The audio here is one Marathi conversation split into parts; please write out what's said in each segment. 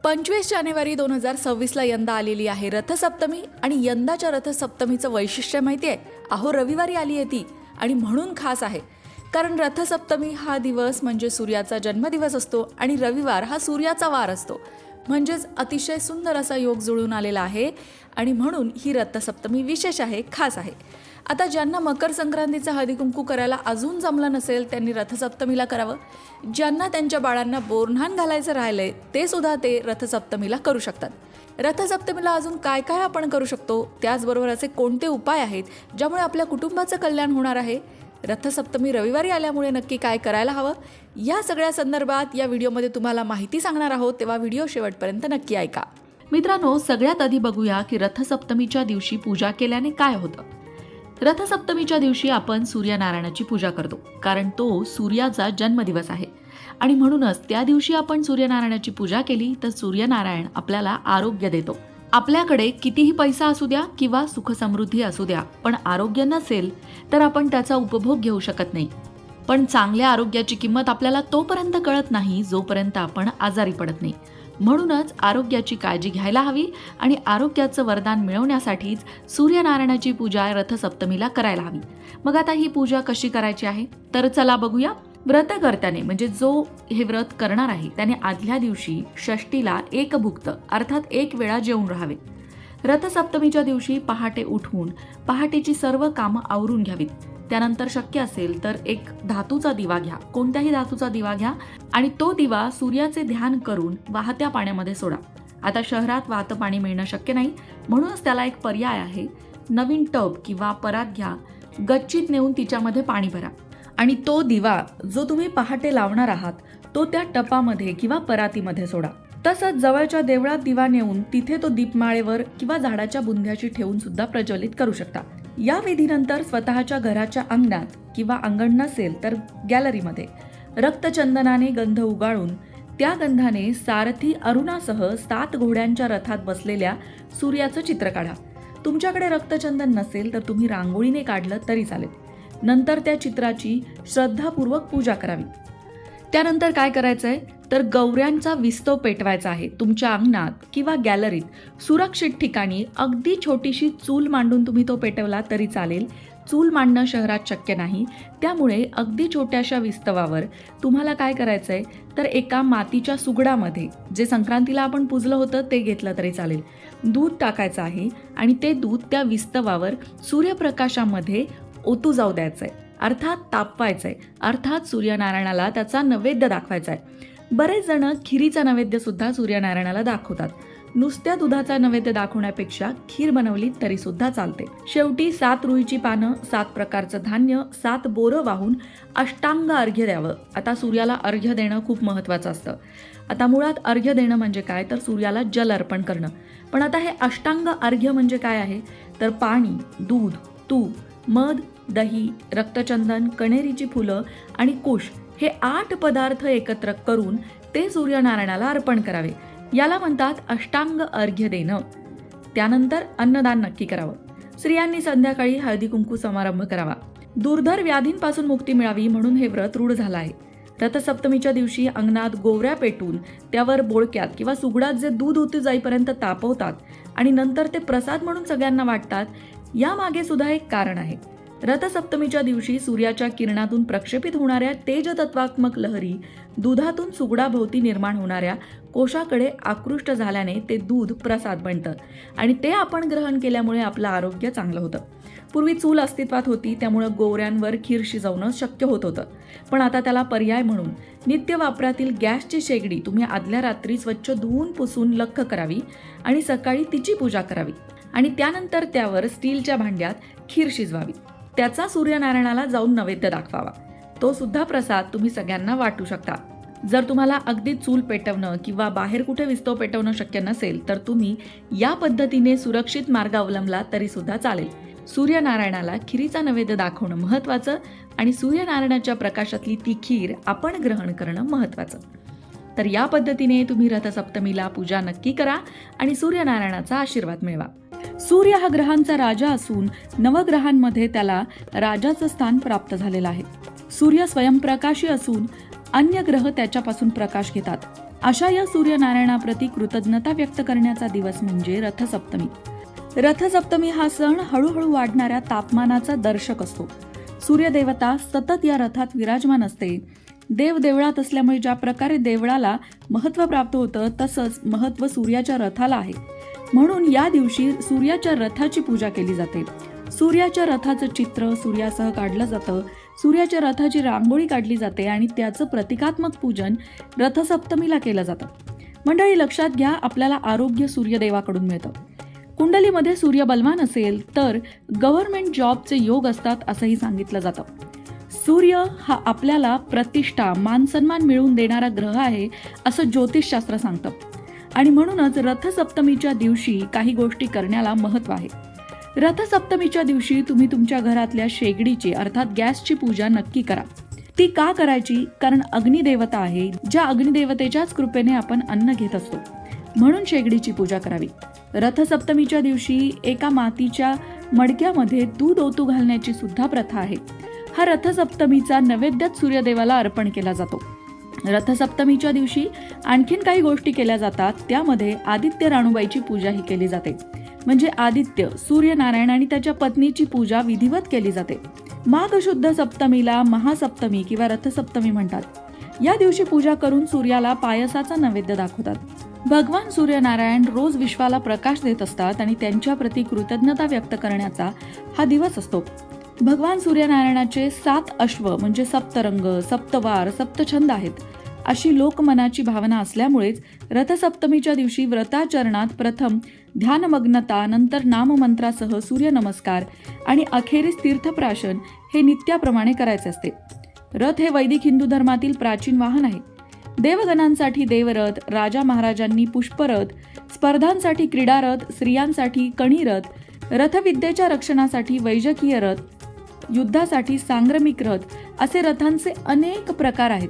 25 जानेवारी 2026ला यंदा आलेली आहे रथसप्तमी आणि यंदाच्या रथसप्तमीचं वैशिष्ट्य माहिती आहे. अहो रविवारी आली आहे ती आणि म्हणून खास आहे. कारण रथसप्तमी हा दिवस म्हणजे सूर्याचा जन्मदिवस असतो आणि रविवार हा सूर्याचा वार असतो. म्हणजेच अतिशय सुंदर असा योग जुळून आलेला आहे आणि म्हणून ही रथसप्तमी विशेष आहे, खास आहे. आता ज्यांना मकर संक्रांतीचं हळदीकुंकू करायला अजून जमलं नसेल त्यांनी रथसप्तमीला करावं. ज्यांना त्यांच्या बाळांना बोरन्हाण घालायचं राहिलंय ते सुद्धा ते रथसप्तमीला करू शकतात. रथसप्तमीला अजून काय काय आपण करू शकतो, त्याचबरोबर असे कोणते उपाय आहेत ज्यामुळे आपल्या कुटुंबाचं कल्याण होणार आहे, रथसप्तमी रविवारी आल्यामुळे नक्की काय करायला हवं, या सगळ्या संदर्भात या व्हिडिओमध्ये तुम्हाला माहिती सांगणार आहोत. तेव्हा व्हिडिओ शेवटपर्यंत नक्की ऐका. मित्रांनो, सगळ्यात आधी बघूया की रथसप्तमीच्या दिवशी पूजा केल्याने काय होतं. रथसप्तमीच्या दिवशी आपण सूर्यनारायणाची पूजा करतो, कारण तो सूर्याचा जन्मदिवस आहे आणि म्हणूनच त्या दिवशी आपण सूर्यनारायणाची पूजा केली तर सूर्यनारायण आपल्याला आरोग्य देतो. आपल्याकडे कितीही पैसा असू द्या किंवा सुखसमृद्धी असू द्या, पण आरोग्य नसेल तर आपण त्याचा उपभोग घेऊ शकत नाही. पण चांगल्या आरोग्याची किंमत आपल्याला तोपर्यंत कळत नाही जोपर्यंत आपण आजारी पडत नाही. म्हणूनच आरोग्याची काळजी घ्यायला हवी आणि आरोग्याचं वरदान मिळवण्यासाठीच सूर्यनारायणाची पूजा रथसप्तमीला करायला हवी. मग आता ही पूजा कशी करायची आहे तर चला बघूया. व्रतकर्त्याने म्हणजे जो हे व्रत करणार आहे त्याने आदल्या दिवशी षष्टीला एक भुक्त अर्थात एक वेळा जेवून राहावे. रथसप्तमीच्या दिवशी पहाटे उठून पहाटेची सर्व कामं आवरून घ्यावीत. त्यानंतर शक्य असेल तर एक धातूचा दिवा घ्या, कोणत्याही धातूचा दिवा घ्या आणि तो दिवा सूर्याचे ध्यान करून वाहत्या पाण्यामध्ये सोडा. आता शहरात वाहतं पाणी मिळणं शक्य नाही, म्हणूनच त्याला एक पर्याय आहे. नवीन टब किंवा परात घ्या, गच्चीत नेऊन तिच्यामध्ये पाणी भरा आणि तो दिवा जो तुम्ही पहाटे लावणार आहात तो त्या टपामध्ये किंवा परातीमध्ये सोडा. तसंच जवळच्या देवळात दिवा नेऊन तिथे तो दीपमाळेवर किंवा झाडाच्या बुंध्याची ठेवून सुद्धा प्रज्वलित करू शकता. या विधीनंतर स्वतःच्या घराच्या अंगणात किंवा अंगण नसेल तर गॅलरीमध्ये रक्तचंदनाने गंध उगाळून त्या गंधाने सारथी अरुणासह 7 घोड्यांच्या रथात बसलेल्या सूर्याचं चित्र काढा. तुमच्याकडे रक्तचंदन नसेल तर तुम्ही रांगोळीने काढलं तरी चालेल. नंतर त्या चित्राची श्रद्धापूर्वक पूजा करावी. त्यानंतर काय करायचंय तर गौऱ्यांचा विस्तव पेटवायचा आहे. तुमच्या अंगणात किंवा गॅलरीत सुरक्षित ठिकाणी अगदी छोटीशी चूल मांडून तुम्ही तो पेटवला तरी चालेल. चूल मांडणं शहरात शक्य नाही, त्यामुळे अगदी छोट्याशा विस्तवावर तुम्हाला काय करायचंय तर एका मातीच्या सुगडामध्ये जे संक्रांतीला आपण पुजलं होतं ते घेतलं तरी चालेल. दूध टाकायचं आहे आणि ते दूध त्या विस्तवावर सूर्यप्रकाशामध्ये ओतू जाऊ द्यायचंय, अर्थात तापवायचंय, अर्थात सूर्यनारायणाला त्याचा नैवेद्य दाखवायचा आहे. बरेच जण खिरीचा नैवेद्य सुद्धा सूर्यनारायणाला दाखवतात. नुसत्या दुधाचा नैवेद्य दाखवण्यापेक्षा खीर बनवली तरी सुद्धा चालते. शेवटी 7 रुईची पानं, 7 प्रकारचं धान्य, 7 बोरं वाहून अष्टांग अर्घ्य द्यावं. आता सूर्याला अर्घ्य देणं खूप महत्त्वाचं असतं. आता मुळात अर्घ्य देणं म्हणजे काय तर सूर्याला जल अर्पण करणं. पण आता हे अष्टांग अर्घ्य म्हणजे काय आहे तर पाणी, दूध, तूप, मध, दही, रक्तचंदन, कण्हेरीची फुलं आणि कुश हे 8 पदार्थ एकत्र करून ते सूर्यनारायणाला अर्पण करावे. याला म्हणतात अष्टांग अर्घ्य देणं. त्यानंतर अन्नदान नक्की करावं. स्त्रियांनी संध्याकाळी हळदी कुंकू समारंभ करावा. दुर्धर व्याधींपासून मुक्ती मिळावी म्हणून हे व्रत रूढ झालं आहे. रथसप्तमीच्या दिवशी अंगणात गोवऱ्या पेटून त्यावर बोळक्यात किंवा सुगडात जे दूध ओतू जाईपर्यंत तापवतात आणि नंतर ते प्रसाद म्हणून सगळ्यांना वाटतात. यामागे सुद्धा एक कारण आहे. रथसप्तमीच्या दिवशी सूर्याच्या किरणातून प्रक्षेपित होणाऱ्या तेजतत्वात्मक लहरी दुधातून सुगडाभोवती निर्माण होणाऱ्या कोशाकडे आकृष्ट झाल्याने ते दूध प्रसाद बनतं आणि ते आपण ग्रहण केल्यामुळे आपलं आरोग्य चांगलं होतं. पूर्वी चूल अस्तित्वात होती, त्यामुळे गोवऱ्यांवर खीर शिजवणं शक्य होत होतं. पण आता त्याला पर्याय म्हणून नित्य वापरातील गॅसची शेगडी तुम्ही आदल्या रात्री स्वच्छ धुवून पुसून लख्ख करावी आणि सकाळी तिची पूजा करावी आणि त्यानंतर त्यावर स्टीलच्या भांड्यात खीर शिजवावी. त्याचा सूर्यनारायणाला जाऊन नैवेद्य दाखवावा. तो सुद्धा प्रसाद तुम्ही सगळ्यांना वाटू शकता. जर तुम्हाला अगदी चूल पेटवणं किंवा बाहेर कुठे विस्तव पेटवणं शक्य नसेल तर तुम्ही या पद्धतीने सुरक्षित मार्ग अवलंबला तरी सुद्धा चालेल. सूर्यनारायणाला खिरीचा नैवेद्य दाखवणं महत्त्वाचं आणि सूर्यनारायणाच्या प्रकाशातली ती खीर आपण ग्रहण करणं महत्त्वाचं. तर या पद्धतीने तुम्ही रथसप्तमीला पूजा नक्की करा आणि सूर्यनारायणाचा आशीर्वाद मिळवा. सूर्य हा ग्रहांचा राजा असून नवग्रहांमध्ये त्याला राजाचं स्थान प्राप्त झालेलं आहे. सूर्य स्वयंप्रकाशी असून अन्य ग्रह त्याच्यापासून प्रकाश घेतात. अशा या सूर्यनारायणाप्रती कृतज्ञता व्यक्त करण्याचा दिवस म्हणजे रथसप्तमी. रथसप्तमी हा सण हळूहळू वाढणाऱ्या तापमानाचा दर्शक असतो. सूर्यदेवता सतत या रथात विराजमान असते. देव देवळात असल्यामुळे ज्या प्रकारे देवळाला महत्त्व प्राप्त होतं तसंच महत्त्व सूर्याच्या रथाला आहे. म्हणून या दिवशी सूर्याच्या रथाची पूजा केली जाते. सूर्याच्या रथाचं चित्र सूर्यासह काढलं जातं. सूर्याच्या रथाची रांगोळी काढली जाते आणि त्याचं प्रतिकात्मक पूजन रथसप्तमीला केलं जातं. मंडळी, लक्षात घ्या, आपल्याला आरोग्य सूर्यदेवाकडून मिळतं. कुंडलीमध्ये सूर्य बलवान असेल तर गव्हर्नमेंट जॉबचे योग असतात असंही सांगितलं जातं. सूर्य हा आपल्याला प्रतिष्ठा, मानसन्मान मिळवून देणारा ग्रह आहे असं ज्योतिषशास्त्र सांगतं. आणि म्हणूनच रथसप्तमीच्या दिवशी काही गोष्टी करण्याला महत्त्व आहे. रथसप्तमीच्या दिवशी तुम्ही तुमच्या घरातल्या शेगडीची अर्थात गॅसची पूजा नक्की करा. ती का करायची? कारण अग्निदेवता आहे, ज्या अग्निदेवतेच्याच कृपेने आपण अन्न घेत असतो. म्हणून शेगडीची पूजा करावी. रथसप्तमीच्या दिवशी एका मातीच्या मडक्यामध्ये दूध ओतू घालण्याची सुद्धा प्रथा आहे. हा रथसप्तमीचा नैवेद्यात सूर्यदेवाला अर्पण केला जातो. रथसप्तमीच्या दिवशी आणखीन काही गोष्टी केल्या जातात. त्यामध्ये आदित्य राणूबाईची पूजाही केली जाते. म्हणजे आदित्य, सूर्यनारायण आणि त्याच्या पत्नीची पूजा विधिवत केली जाते. माघ शुद्ध सप्तमीला महासप्तमी किंवा रथसप्तमी म्हणतात. या दिवशी पूजा करून सूर्याला पायसाचा नैवेद्य दाखवतात. भगवान सूर्यनारायण रोज विश्वाला प्रकाश देत असतात आणि त्यांच्या प्रती कृतज्ञता व्यक्त करण्याचा हा दिवस असतो. भगवान सूर्यनारायणाचे 7 अश्व म्हणजे सप्तरंग, सप्तवार, सप्तछंद आहेत. अशी लोकमनाची भावना असल्यामुळेच रथसप्तमीच्या दिवशी व्रताचरणात प्रथम ध्यानमग्नता, नंतर नाममंत्रासह सूर्यनमस्कार आणि अखेरीस तीर्थप्राशन हे नित्याप्रमाणे करायचे असते. रथ हे वैदिक हिंदू धर्मातील प्राचीन वाहन आहे. देवगणांसाठी देवरथ, राजा महाराजांनी पुष्परथ, स्पर्धांसाठी क्रीडारथ, स्त्रियांसाठी कणीरथ, रथविद्येच्या रक्षणासाठी वैजकीय रथ, युद्धासाठी सांग्रामिक रथ असे रथांचे अनेक प्रकार आहेत.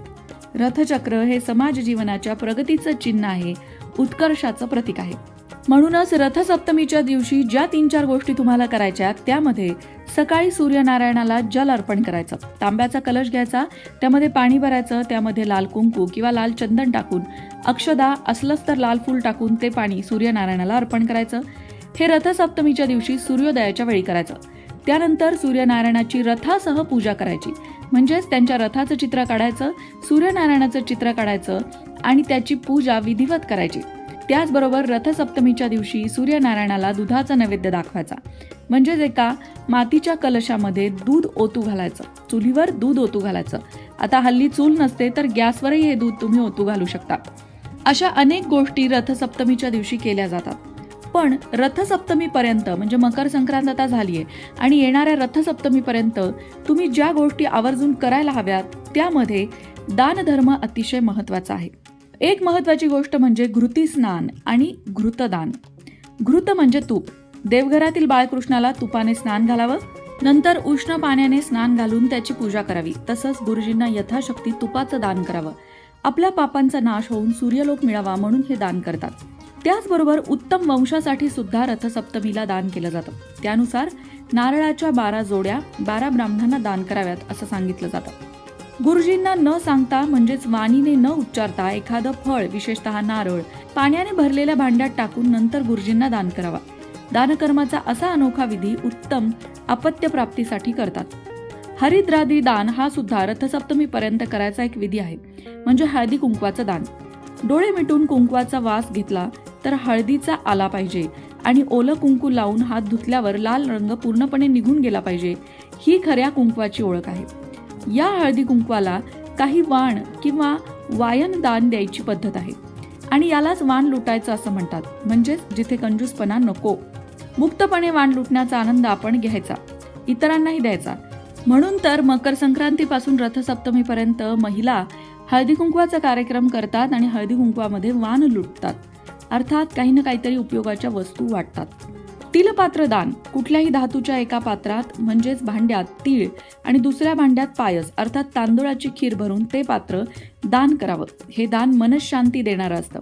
रथचक्र हे समाज जीवनाच्या प्रगतीचं चिन्ह आहे, उत्कर्षाचं प्रतीक आहे. म्हणूनच रथसप्तमीच्या दिवशी ज्या 3-4 गोष्टी तुम्हाला करायच्या त्यामध्ये सकाळी सूर्यनारायणाला जल अर्पण करायचं. तांब्याचा कलश घ्यायचा, त्यामध्ये पाणी भरायचं, त्यामध्ये लाल कुंकू किंवा लाल चंदन टाकून, अक्षदा असलंच तर लाल फूल टाकून ते पाणी सूर्यनारायणाला अर्पण करायचं. हे रथसप्तमीच्या दिवशी सूर्योदयाच्या वेळी करायचं. त्यानंतर सूर्यनारायणाची रथासह पूजा करायची. म्हणजेच त्यांच्या रथाचं चित्र काढायचं, सूर्यनारायणाचं चित्र काढायचं आणि त्याची पूजा विधिवत करायची. त्याचबरोबर रथसप्तमीच्या दिवशी सूर्यनारायणाला दुधाचा नैवेद्य दाखवायचा. म्हणजेच एका मातीच्या कलशामध्ये दूध ओतू घालायचं, चुलीवर दूध ओतू घालायचं. आता हल्ली चूल नसते तर गॅसवरही हे दूध तुम्ही ओतू घालू शकता. अशा अनेक गोष्टी रथसप्तमीच्या दिवशी केल्या जातात. पण रथसप्तमीपर्यंत म्हणजे मकर संक्रांत आता झालीये आणि येणाऱ्या रथसप्तमीपर्यंत तुम्ही ज्या गोष्टी आवर्जून करायला हव्यात त्यामध्ये दानधर्म अतिशय महत्त्वाचा आहे. एक महत्त्वाची गोष्ट म्हणजे घृती स्नान आणि घृतदान. घृत म्हणजे तूप. देवघरातील बाळकृष्णाला तुपाने स्नान घालावं, नंतर उष्ण पाण्याने स्नान घालून त्याची पूजा करावी. तसंच गुरुजींना यथाशक्ती तुपाचं दान करावं. आपल्या पापांचा नाश होऊन सूर्यलोक मिळावा म्हणून हे दान करतात. त्याचबरोबर उत्तम वंशासाठी सुद्धा रथसप्तमीला दान केलं जातं. त्यानुसार नारळाच्या 12 जोड्या 12 ब्राह्मणांना दान कराव्यात असं सांगितलं जातं. गुरुजींना न सांगता म्हणजेच वाणीने न उच्चारता एखादं फळ, विशेषतः नारळ, पाण्याने भरलेल्या भांड्यात टाकून नंतर गुरुजींना दान करावा. दानकर्माचा असा अनोखा विधी उत्तम अपत्य प्राप्तीसाठी करतात. हरिद्रादी दान हा सुद्धा रथसप्तमीपर्यंत करायचा एक विधी आहे. म्हणजे हळदी कुंकवाचं दान. डोळे मिटून कुंकवाचा वास घेतला तर हळदीचा आला पाहिजे आणि ओलं कुंकू लावून हात धुतल्यावर लाल रंग पूर्णपणे निघून गेला पाहिजे. ही खऱ्या कुंकवाची ओळख आहे. या हळदी कुंकवाला काही वाण किंवा वायन दान द्यायची पद्धत आहे आणि यालाच वाण लुटायचं असं म्हणतात. म्हणजेच जिथे कंजूसपणा नको, मुक्तपणे वाण लुटण्याचा आनंद आपण घ्यायचा, इतरांनाही द्यायचा. म्हणून तर मकर संक्रांतीपासून रथसप्तमीपर्यंत महिला हळदी कुंकवाचा कार्यक्रम करतात आणि हळदी कुंकवामध्ये वाण लुटतात. अर्थात काही ना काहीतरी उपयोगाच्या वस्तू वाटतात. तिलपात्र दान. कुठल्याही धातूच्या एका पात्रात म्हणजेच भांड्यात तीळ आणि दुसऱ्या भांड्यात पायस अर्थात तांदूळाची खीर भरून ते पात्र दान करावं. हे दान मनःशांती देणारं असतं.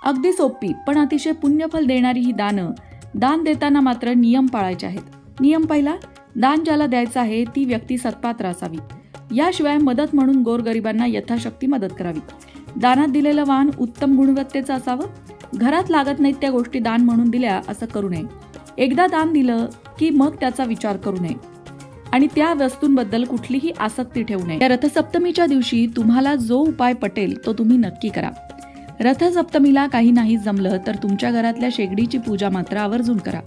अगदी सोपी पण अतिशय पुण्यफल देणारी ही दानं. दान देताना मात्र नियम पाळायचे आहेत. नियम पहिला, दान ज्याला द्यायचं आहे ती व्यक्ती सत्पात्र असावी. याशिवाय मदत म्हणून गोरगरिबांना यथाशक्ती मदत करावी. दानात दिलेलं वाण उत्तम गुणवत्तेचं असावं. घरात लागत नाहीत त्या गोष्टी दान म्हणून दिल्या असं करू नये. एकदा दान दिलं की मग त्याचा विचार करू नये आणि त्या वस्तूंबद्दल कुठलीही आसक्ती ठेवू नये. या रथसप्तमीच्या दिवशी तुम्हाला जो उपाय पटेल तो तुम्ही नक्की करा. रथसप्तमीला काही नाही जमलं तर तुमच्या घरातल्या शेगडीची पूजा मात्र आवर्जून करा.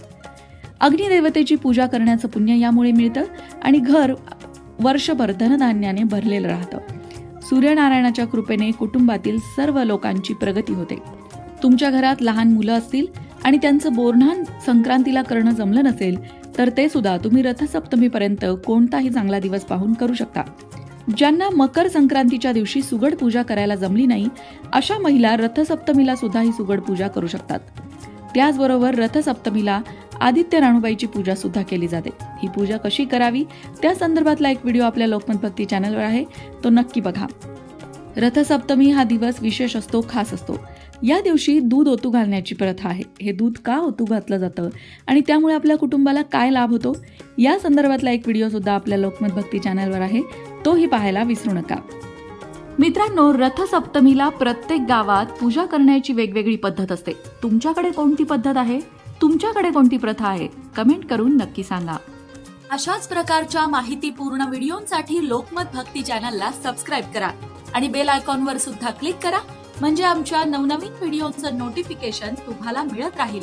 अग्निदेवतेची पूजा करण्याचं पुण्य यामुळे मिळतं आणि घर वर्षभर धनधान्याने भरलेलं राहतं. सूर्यनारायणाच्या कृपेने कुटुंबातील सर्व लोकांची प्रगती होते. तुमच्या घरात लहान मुलं असतील आणि त्यांचं बोरन्हाण संक्रांतीला करणं जमलं नसेल तर ते सुद्धा तुम्ही रथसप्तमीपर्यंत कोणताही चांगला दिवस पाहून करू शकता. ज्यांना मकर संक्रांतीच्या दिवशी सुगड पूजा करायला जमली नाही अशा महिला रथसप्तमीला सुद्धा ही सुगड पूजा करू शकतात. त्याचबरोबर रथसप्तमीला आदित्य राणूबाईची पूजा सुद्धा केली जाते. ही पूजा कशी करावी त्या संदर्भातला एक व्हिडिओ आपल्या लोकमत भक्ती चॅनलवर आहे, तो नक्की बघा. रथसप्तमी हा दिवस विशेष असतो, खास असतो. या दिवशी दूध ओतू घालण्याची प्रथा आहे. हे दूध का ओतू घातलं जातं आणि त्यामुळे आपल्या कुटुंबाला काय लाभ होतो या संदर्भातला एक व्हिडिओ सुद्धा आपल्या लोकमत भक्ती चॅनलवर आहे, तोही पाहायला विसरू नका. मित्रांनो, रथसप्तमीला प्रत्येक गावात पूजा करण्याची वेगवेगळी पद्धत असते. तुमच्याकडे कोणती पद्धत आहे, तुमच्याकडे कोणती प्रथा आहे, कमेंट करून नक्की सांगा. अशाच प्रकारच्या माहितीपूर्ण व्हिडिओंसाठी लोकमत भक्ती चॅनलला सबस्क्राईब करा आणि बेल आयकॉनवर सुद्धा क्लिक करा, म्हणजे आमच्या नवनवीन व्हिडिओचं नोटिफिकेशन तुम्हाला मिळत राहील.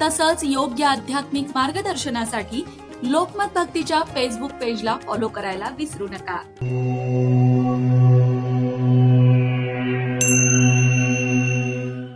तसंच योग्य आध्यात्मिक मार्गदर्शनासाठी लोकमत भक्तीच्या फेसबुक पेजला फॉलो करायला विसरू नका.